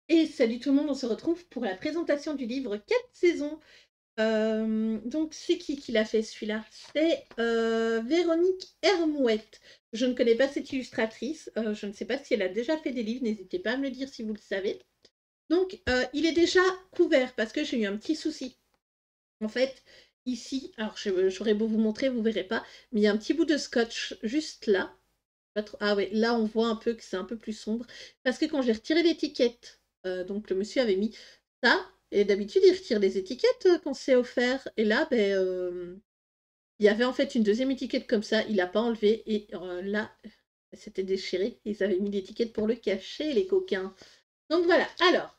Et salut tout le monde, on se retrouve pour la présentation du livre 4 saisons. Donc c'est qui l'a fait celui-là? C'est Véronique Hermouette. Je ne connais pas cette illustratrice, je ne sais pas si elle a déjà fait des livres, n'hésitez pas à me le dire si vous le savez. Donc il est déjà couvert parce que j'ai eu un petit souci. En fait, ici, alors j'aurais beau vous montrer, vous verrez pas, mais il y a un petit bout de scotch juste là. Ah ouais, là on voit un peu que c'est un peu plus sombre. Parce que quand j'ai retiré l'étiquette, donc le monsieur avait mis ça, et d'habitude il retire les étiquettes quand c'est offert. Et là, ben, il y avait en fait une deuxième étiquette comme ça, il n'a pas enlevé, et là, c'était déchiré. Ils avaient mis l'étiquette pour le cacher, les coquins. Donc voilà, alors,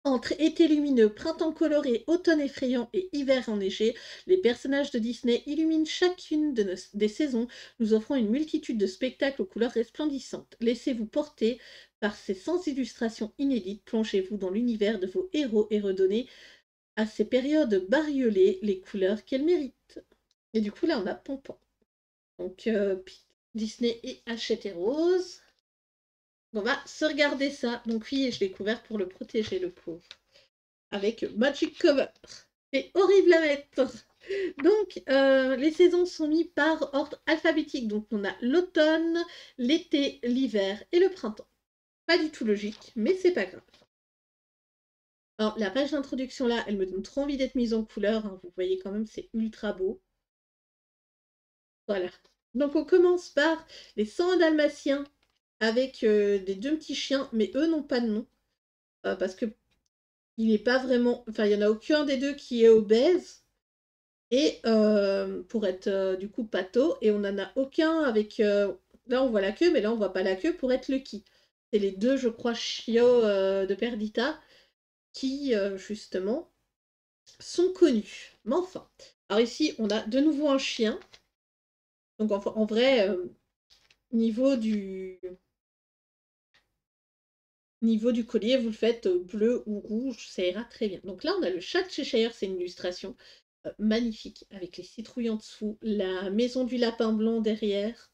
entre été lumineux, printemps coloré, automne effrayant et hiver enneigé, les personnages de Disney illuminent chacune des saisons, nous offrant une multitude de spectacles aux couleurs resplendissantes. Laissez-vous porter par ces 100 illustrations inédites, plongez-vous dans l'univers de vos héros et redonnez à ces périodes bariolées les couleurs qu'elles méritent. Et du coup là on a Pompon. Donc Disney et Hachette et Rose. On va se regarder ça. Donc oui, je l'ai couvert pour le protéger, le pauvre. Avec Magic Cover. C'est horrible à mettre. Donc, les saisons sont mises par ordre alphabétique. Donc, on a l'automne, l'été, l'hiver et le printemps. Pas du tout logique, mais c'est pas grave. Alors, la page d'introduction là, elle me donne trop envie d'être mise en couleur. Hein. Vous voyez quand même, c'est ultra beau. Voilà. Donc, on commence par les 100 dalmatiens avec des deux petits chiens, mais eux n'ont pas de nom. Parce que il n'est pas vraiment. Enfin, il n'y en a aucun des deux qui est obèse. Et pour être du coup pâteau, et on n'en a aucun avec. Là, on voit la queue, mais là, on voit pas la queue pour être Lucky. C'est les deux, je crois, chiots de Perdita qui, justement, sont connus. Mais enfin. Alors ici, on a de nouveau un chien. Donc en vrai, niveau du collier, vous le faites bleu ou rouge, ça ira très bien. Donc là, on a le chat de Cheshire, c'est une illustration magnifique, avec les citrouilles en dessous, la maison du lapin blanc derrière.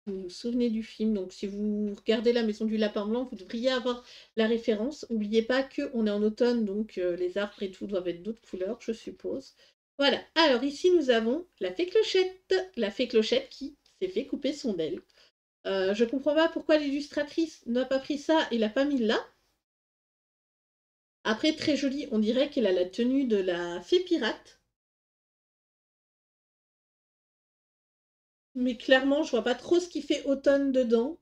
Vous vous souvenez du film, donc si vous regardez la maison du lapin blanc, vous devriez avoir la référence. N'oubliez pas qu'on est en automne, donc les arbres et tout doivent être d'autres couleurs, je suppose. Voilà, alors ici nous avons la fée Clochette qui s'est fait couper son aile. Je comprends pas pourquoi l'illustratrice n'a pas pris ça et l'a pas mis là. Après, très jolie, on dirait qu'elle a la tenue de la fée pirate. Mais clairement, je vois pas trop ce qui fait automne dedans.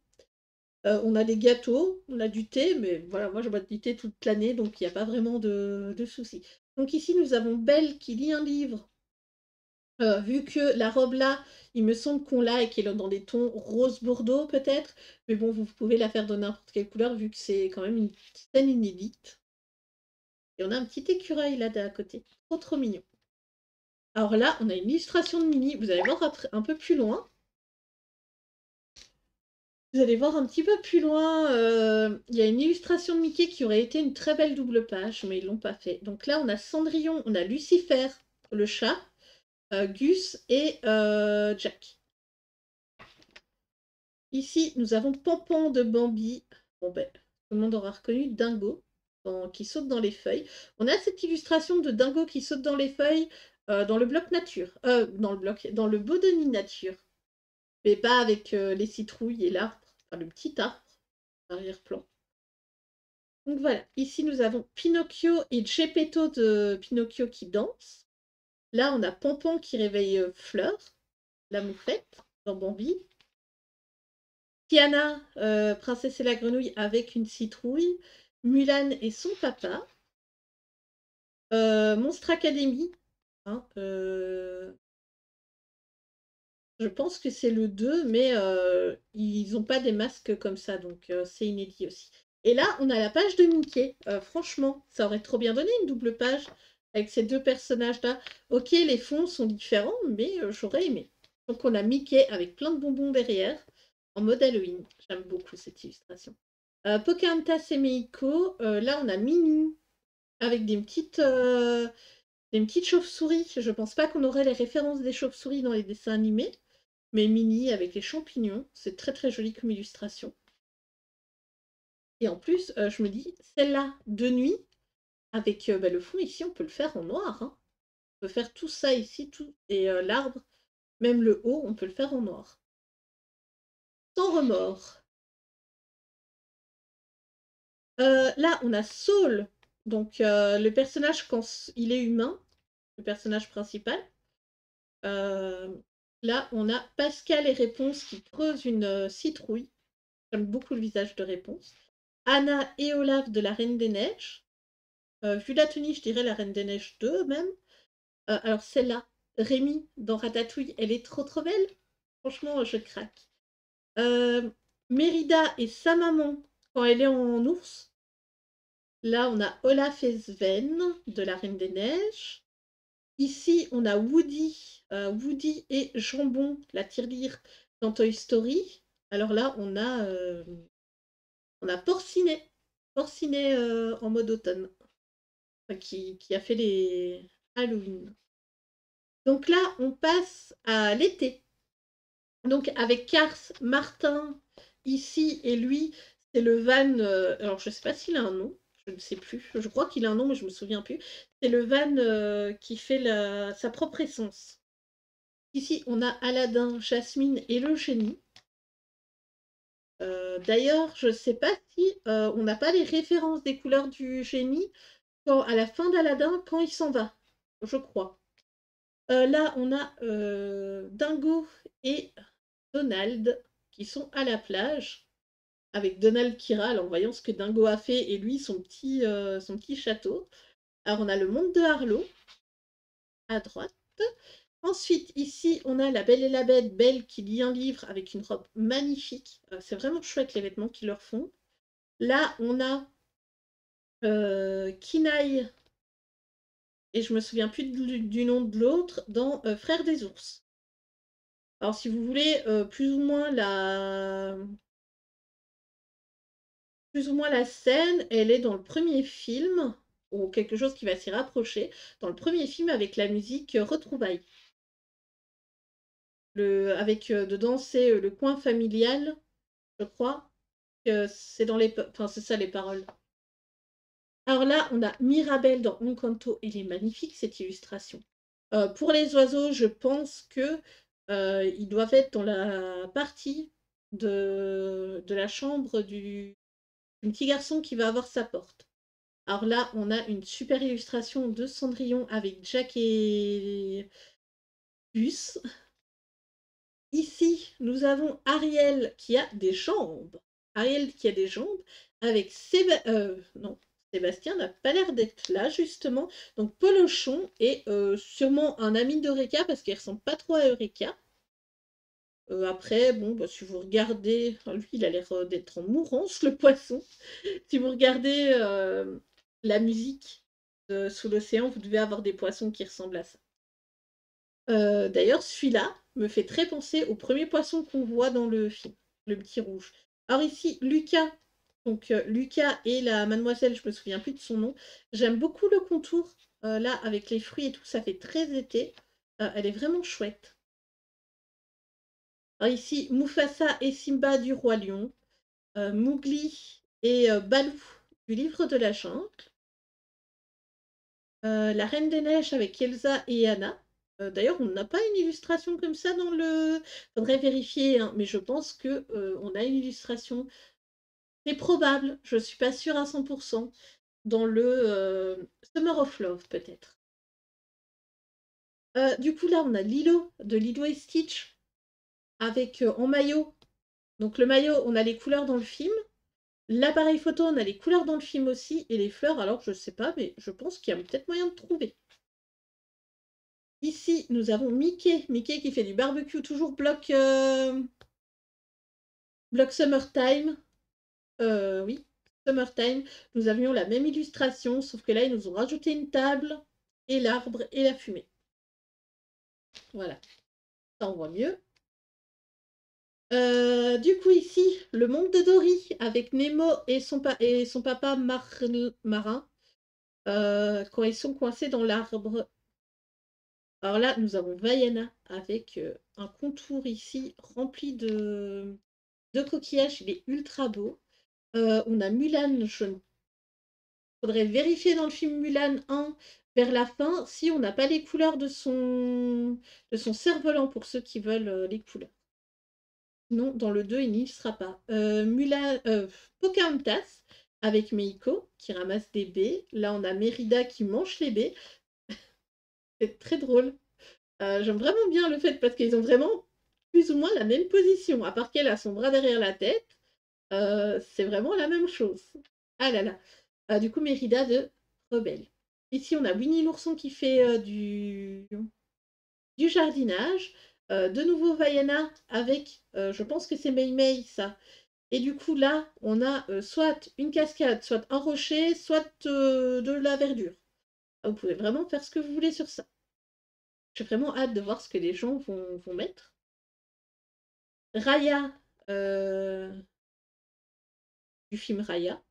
On a des gâteaux, on a du thé, mais voilà, moi je bois du thé toute l'année, donc il n'y a pas vraiment de soucis. Donc ici, nous avons Belle qui lit un livre. Vu que la robe là, il me semble qu'on l'a et qu'elle est dans des tons rose bordeaux peut-être, mais bon, vous pouvez la faire de n'importe quelle couleur vu que c'est quand même une scène inédite. Et on a un petit écureuil là à côté, trop trop mignon. Alors là, on a une illustration de Minnie, vous allez voir un peu plus loin. Vous allez voir un petit peu plus loin, il y a une illustration de Mickey qui aurait été une très belle double page, mais ils l'ont pas fait. Donc là, on a Cendrillon, on a Lucifer, le chat, Gus et Jack. Ici, nous avons Pompon de Bambi. Bon ben, tout le monde aura reconnu Dingo, qui saute dans les feuilles. On a cette illustration de Dingo qui saute dans les feuilles dans le bloc nature. Dans le Bodoni nature. Mais pas avec les citrouilles et l'arbre, enfin le petit arbre, arrière-plan. Donc voilà, ici nous avons Pinocchio et Geppetto de Pinocchio qui dansent. Là, on a Pompon qui réveille Fleur, la moufette, dans Bambi. Tiana, Princesse et la grenouille avec une citrouille. Mulan et son papa. Monstre Academy. Hein, je pense que c'est le 2, mais ils n'ont pas des masques comme ça, donc c'est inédit aussi. Et là, on a la page de Mickey. Franchement, ça aurait trop bien donné une double page avec ces deux personnages-là. Ok, les fonds sont différents, mais j'aurais aimé. Donc on a Mickey avec plein de bonbons derrière, en mode Halloween. J'aime beaucoup cette illustration. Pocahontas et Meiko. Là, on a Minnie avec des petites chauves-souris. Je pense pas qu'on aurait les références des chauves-souris dans les dessins animés. Mais Minnie avec les champignons, c'est très très joli comme illustration. Et en plus, je me dis, celle-là, de nuit, avec bah, le fond ici, on peut le faire en noir, hein. On peut faire tout ça ici, tout, et l'arbre, même le haut, on peut le faire en noir. Sans remords. Là, on a Saul, donc le personnage quand il est humain, le personnage principal. Euh, Là, on a Pascal et Réponse qui creusent une citrouille. J'aime beaucoup le visage de Réponse. Anna et Olaf de la Reine des Neiges. Vu la tenue, je dirais la Reine des Neiges 2 même. Alors celle-là, Rémi dans Ratatouille, elle est trop trop belle. Franchement, je craque. Euh, Mérida et sa maman quand elle est en ours. Là, on a Olaf et Sven de la Reine des Neiges. Ici, on a Woody et Jambon, la tirelire dans Toy Story. Alors là, on a Porcinet en mode automne, enfin, qui a fait les Halloween. Donc là, on passe à l'été. Donc avec Cars, Martin, ici, et lui, c'est le van. Alors je ne sais pas s'il a un nom, je ne sais plus. Je crois qu'il a un nom, mais je ne me souviens plus. C'est le van qui fait sa propre essence. Ici, on a Aladdin, Jasmine et le génie. D'ailleurs, je ne sais pas si on n'a pas les références des couleurs du génie à la fin d'Aladin, quand il s'en va, je crois. Là, on a Dingo et Donald qui sont à la plage, avec Donald qui râle en voyant ce que Dingo a fait et lui, son petit château. Alors, on a le monde de Harlow, à droite. Ensuite, ici, on a La Belle et la Bête, Belle qui lit un livre avec une robe magnifique. C'est vraiment chouette les vêtements qu'ils leur font. Là, on a Kinaï, et je me souviens plus du nom de l'autre, dans Frères des ours. Alors, si vous voulez, plus ou moins la scène, elle est dans le premier film, ou quelque chose qui va s'y rapprocher, dans le premier film avec la musique Retrouvailles. Avec dedans, c'est le coin familial, je crois. C'est enfin, c'est ça les paroles. Alors là, on a Mirabelle dans Encanto. Il est magnifique cette illustration. Pour les oiseaux, je pense que ils doivent être dans la partie de la chambre du petit garçon qui va avoir sa porte. Alors là, on a une super illustration de Cendrillon avec Jack et Gus. Ici, nous avons Ariel qui a des jambes. Ariel qui a des jambes avec non, Sébastien n'a pas l'air d'être là justement. Donc Polochon est sûrement un ami d'Eureka parce qu'il ressemble pas trop à Eureka. Après, bon, bah, si vous regardez, enfin, lui il a l'air d'être en mourance le poisson. Si vous regardez la musique sous l'océan, vous devez avoir des poissons qui ressemblent à ça. D'ailleurs, celui-là me fait très penser au premier poisson qu'on voit dans le film, le petit rouge. Alors ici, Lucas, donc Lucas et la mademoiselle, je me souviens plus de son nom. J'aime beaucoup le contour, là, avec les fruits et tout, ça fait très été. Elle est vraiment chouette. Alors ici, Mufasa et Simba du Roi Lion, Mowgli et Balou du Livre de la Jungle, La Reine des Neiges avec Elsa et Anna. D'ailleurs, on n'a pas une illustration comme ça dans le. Faudrait vérifier, hein, mais je pense que on a une illustration. C'est probable, je suis pas sûre à 100%, dans le Summer of Love peut-être. Du coup là, on a Lilo de Lilo et Stitch avec en maillot. Donc le maillot, on a les couleurs dans le film. L'appareil photo, on a les couleurs dans le film aussi. Et les fleurs, alors je sais pas, mais je pense qu'il y a peut-être moyen de trouver. Ici, nous avons Mickey. Mickey qui fait du barbecue, toujours bloc Summertime. Oui, Summertime. Nous avions la même illustration, sauf que là, ils nous ont rajouté une table et l'arbre et la fumée. Voilà, ça on voit mieux. Du coup, ici, le monde de Dory avec Nemo et son papa marin quand ils sont coincés dans l'arbre. Alors là, nous avons Vaiana avec un contour ici rempli de coquillages. Il est ultra beau. On a Mulan, faudrait vérifier dans le film Mulan 1, vers la fin, si on n'a pas les couleurs de son cerf-volant, pour ceux qui veulent les couleurs. Non, dans le 2, il n'y sera pas. Pocahontas, avec Meiko, qui ramasse des baies. Là, on a Mérida qui mange les baies. C'est très drôle. J'aime vraiment bien le fait, parce qu'ils ont vraiment plus ou moins la même position, à part qu'elle a son bras derrière la tête. C'est vraiment la même chose. Ah là là. Du coup, Mérida de Rebelle. Ici, on a Winnie l'ourson qui fait du jardinage. De nouveau, Vaiana avec, je pense que c'est Mei Mei, ça. Et du coup, là, on a soit une cascade, soit un rocher, soit de la verdure. Vous pouvez vraiment faire ce que vous voulez sur ça. J'ai vraiment hâte de voir ce que les gens vont mettre. Raya, du film Raya.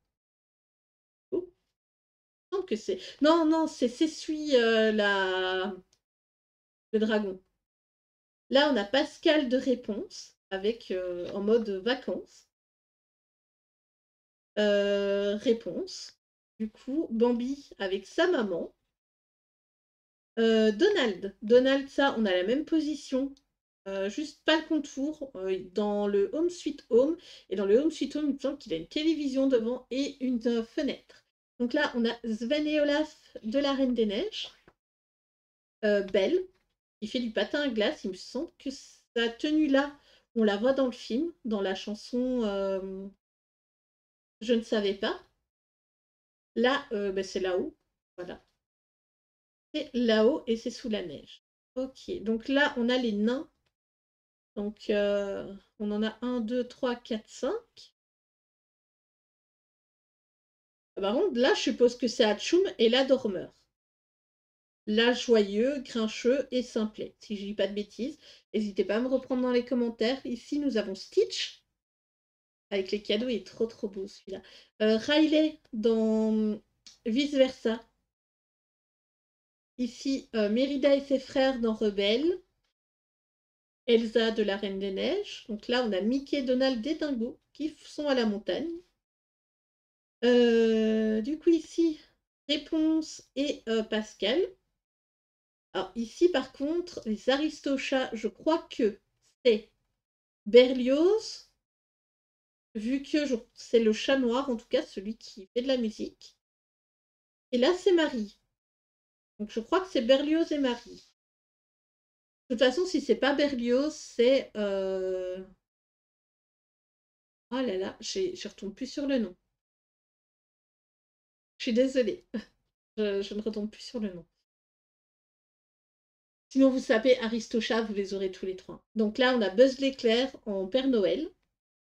Oh, il me semble que c'est... Non, non, c'est Sessui, le dragon. Là, on a Pascal de Réponse, avec en mode vacances. Réponse. Du coup, Bambi avec sa maman. Donald, ça, on a la même position. Juste pas le contour. Dans le Home Sweet Home. Et dans le Home Sweet Home, il me semble qu'il a une télévision devant et une fenêtre. Donc là, on a Sven et Olaf de la Reine des Neiges. Belle, qui fait du patin à glace. Il me semble que sa tenue-là, on la voit dans le film, dans la chanson Je ne savais pas. Là, ben, c'est là-haut. Voilà. C'est là-haut et c'est sous la neige. Ok, donc là, on a les nains. Donc, on en a 1, 2, 3, 4, 5. Par contre, là, je suppose que c'est Hatchoum et la dormeur. Là, joyeux, grincheux et simplet. Si je dis pas de bêtises, n'hésitez pas à me reprendre dans les commentaires. Ici, nous avons Stitch. Avec les cadeaux, il est trop trop beau celui-là. Riley dans Vice Versa. Ici, Mérida et ses frères dans Rebelle. Elsa de la Reine des Neiges. Donc là, on a Mickey, Donald et Dingo qui sont à la montagne. Du coup, ici, Réponse et Pascal. Alors ici, par contre, les Aristochats, je crois que c'est Berlioz, vu que c'est le chat noir, en tout cas, celui qui fait de la musique. Et là, c'est Marie. Donc je crois que c'est Berlioz et Marie. De toute façon, si c'est pas Berlioz, c'est... Oh là là, je retombe plus sur le nom. Je suis désolée. Je ne retombe plus sur le nom. Sinon, vous tapez Aristochats, vous les aurez tous les trois. Donc là, on a Buzz l'éclair en Père Noël.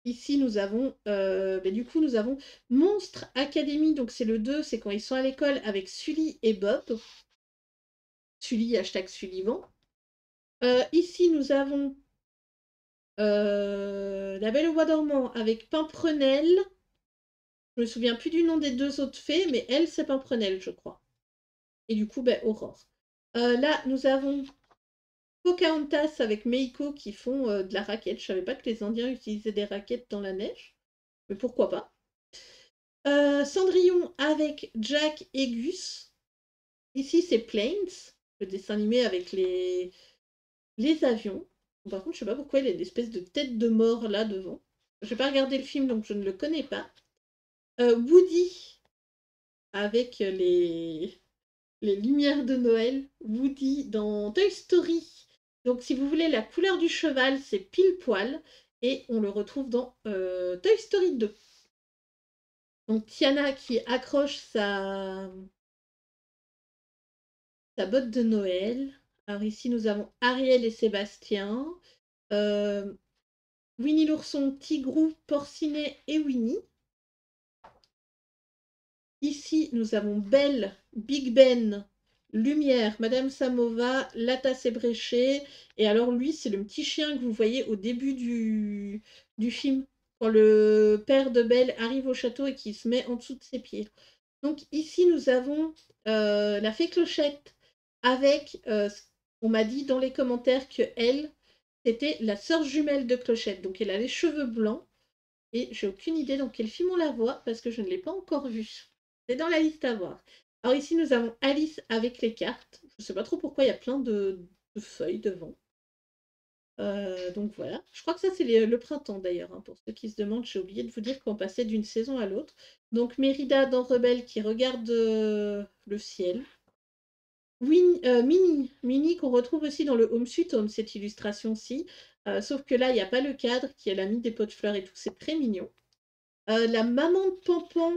Ici, nous avons, du coup, nous avons Monstre Academy. Donc c'est le 2, c'est quand ils sont à l'école avec Sully et Bob. Sully, hashtag Sullivan. Ici, nous avons La Belle au Bois dormant avec Pimprenelle. Je me souviens plus du nom des deux autres fées, mais elle, c'est Pimprenelle, je crois. Et du coup, Aurore. Là, nous avons Pocahontas avec Meiko qui font de la raquette. Je savais pas que les Indiens utilisaient des raquettes dans la neige, mais pourquoi pas. Cendrillon avec Jack et Gus. Ici, c'est Planes, le dessin animé avec les avions. Par contre, je sais pas pourquoi il y a une espèce de tête de mort là devant. Je n'ai pas regardé le film, donc je ne le connais pas. Woody avec les lumières de Noël. Woody dans Toy Story. Donc, si vous voulez la couleur du cheval, c'est pile poil. Et on le retrouve dans Toy Story 2. Donc, Tiana qui accroche sa botte de Noël. Alors ici, nous avons Ariel et Sébastien. Winnie l'ourson, Tigrou, Porcinet et Winnie. Ici, nous avons Belle, Big Ben, Lumière, Madame Samova, La Tasse ébréchée. Et alors lui, c'est le petit chien que vous voyez au début du film, quand le père de Belle arrive au château et qu'il se met en dessous de ses pieds. Donc ici, nous avons la fée Clochette avec, on m'a dit dans les commentaires que elle, c'était la sœur jumelle de Clochette. Donc elle a les cheveux blancs. Et j'ai aucune idée dans quel film on la voit parce que je ne l'ai pas encore vue. C'est dans la liste à voir. Alors ici, nous avons Alice avec les cartes. Je ne sais pas trop pourquoi il y a plein de feuilles devant. Donc voilà. Je crois que ça, c'est le printemps d'ailleurs. Hein, pour ceux qui se demandent, j'ai oublié de vous dire qu'on passait d'une saison à l'autre. Donc Mérida dans Rebelle qui regarde le ciel. Minnie qu'on retrouve aussi dans le Home Sweet Home, cette illustration-ci. Sauf que là, il n'y a pas le cadre qui elle a mis des pots de fleurs et tout. C'est très mignon. La maman de Pampan,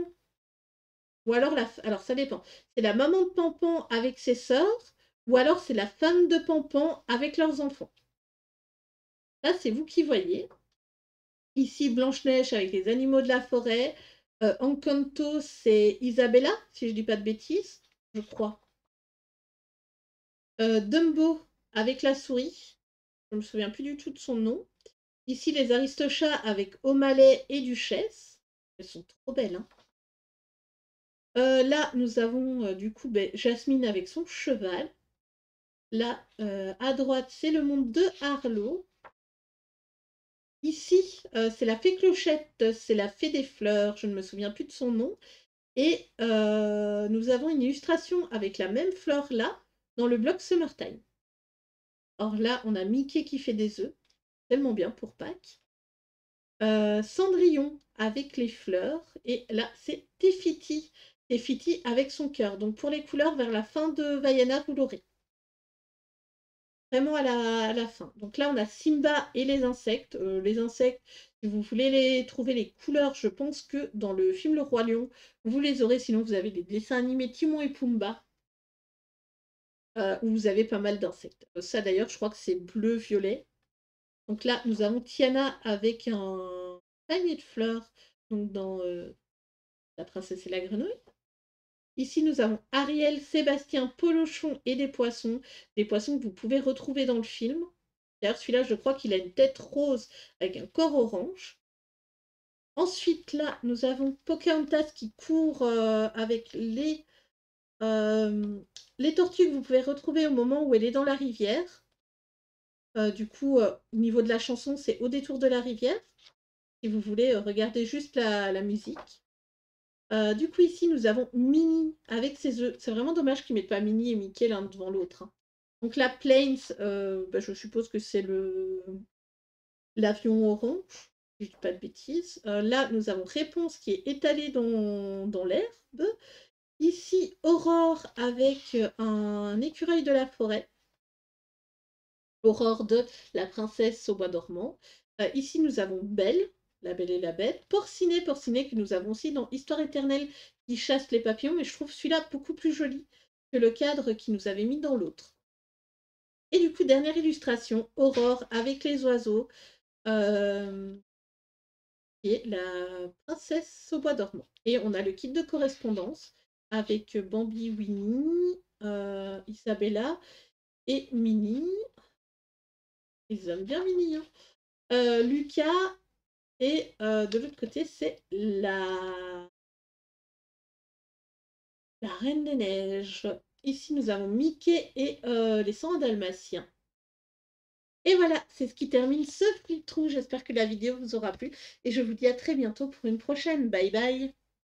ou alors alors ça dépend. C'est la maman de Pampan avec ses sœurs, ou alors c'est la femme de Pampan avec leurs enfants. Là, c'est vous qui voyez. Ici, Blanche-Neige avec les animaux de la forêt. Encanto, c'est Isabella, si je dis pas de bêtises, je crois. Dumbo avec la souris. Je me souviens plus du tout de son nom. Ici, les Aristochats avec O'Malley et Duchesse. Elles sont trop belles, hein. Là, nous avons du coup Jasmine avec son cheval. Là, à droite, c'est le monde de Harlow. Ici, c'est la fée Clochette, c'est la fée des fleurs, je ne me souviens plus de son nom. Et nous avons une illustration avec la même fleur là, dans le bloc Summertime. Or là, on a Mickey qui fait des œufs, tellement bien pour Pâques. Cendrillon avec les fleurs. Et là, c'est Tefiti. Tefiti avec son cœur. Donc pour les couleurs, vers la fin de Vaiana, vous l'aurez. Vraiment à la fin. Donc là, on a Simba et les insectes. Les insectes, si vous voulez trouver les couleurs, je pense que dans le film Le Roi Lion, vous les aurez. Sinon, vous avez des dessins animés Timon et Pumba, où vous avez pas mal d'insectes. Ça, d'ailleurs, je crois que c'est bleu-violet. Donc là, nous avons Tiana avec un panier de fleurs, donc dans La princesse et la grenouille. Ici, nous avons Ariel, Sébastien, Polochon et des poissons que vous pouvez retrouver dans le film. D'ailleurs, celui-là, je crois qu'il a une tête rose avec un corps orange. Ensuite, là, nous avons Pocahontas qui court avec les tortues que vous pouvez retrouver au moment où elle est dans la rivière. Du coup, au niveau de la chanson, c'est Au détour de la rivière. Si vous voulez regarder juste la musique. Du coup, ici, nous avons Minnie avec ses œufs. C'est vraiment dommage qu'ils ne mettent pas Minnie et Mickey l'un devant l'autre. Hein. Donc la Plains, je suppose que c'est l'avion orange, si je ne dis pas de bêtises. Là, nous avons Réponse qui est étalée dans l'herbe. Ici, Aurore avec un écureuil de la forêt. Aurore de La princesse au bois dormant. Ici, nous avons Belle, La Belle et la Bête. Porcinet que nous avons aussi dans Histoire éternelle qui chasse les papillons. Mais je trouve celui-là beaucoup plus joli que le cadre qui nous avait mis dans l'autre. Et du coup, dernière illustration, Aurore avec les oiseaux. Qui est La princesse au bois dormant. Et on a le kit de correspondance avec Bambi, Winnie, Isabella et Minnie. Ils aiment bien Minnie. Hein. Lucas. Et de l'autre côté, c'est la Reine des Neiges. Ici, nous avons Mickey et les 101 Dalmatiens. Et voilà, c'est ce qui termine ce flip-through. J'espère que la vidéo vous aura plu. Et je vous dis à très bientôt pour une prochaine. Bye bye.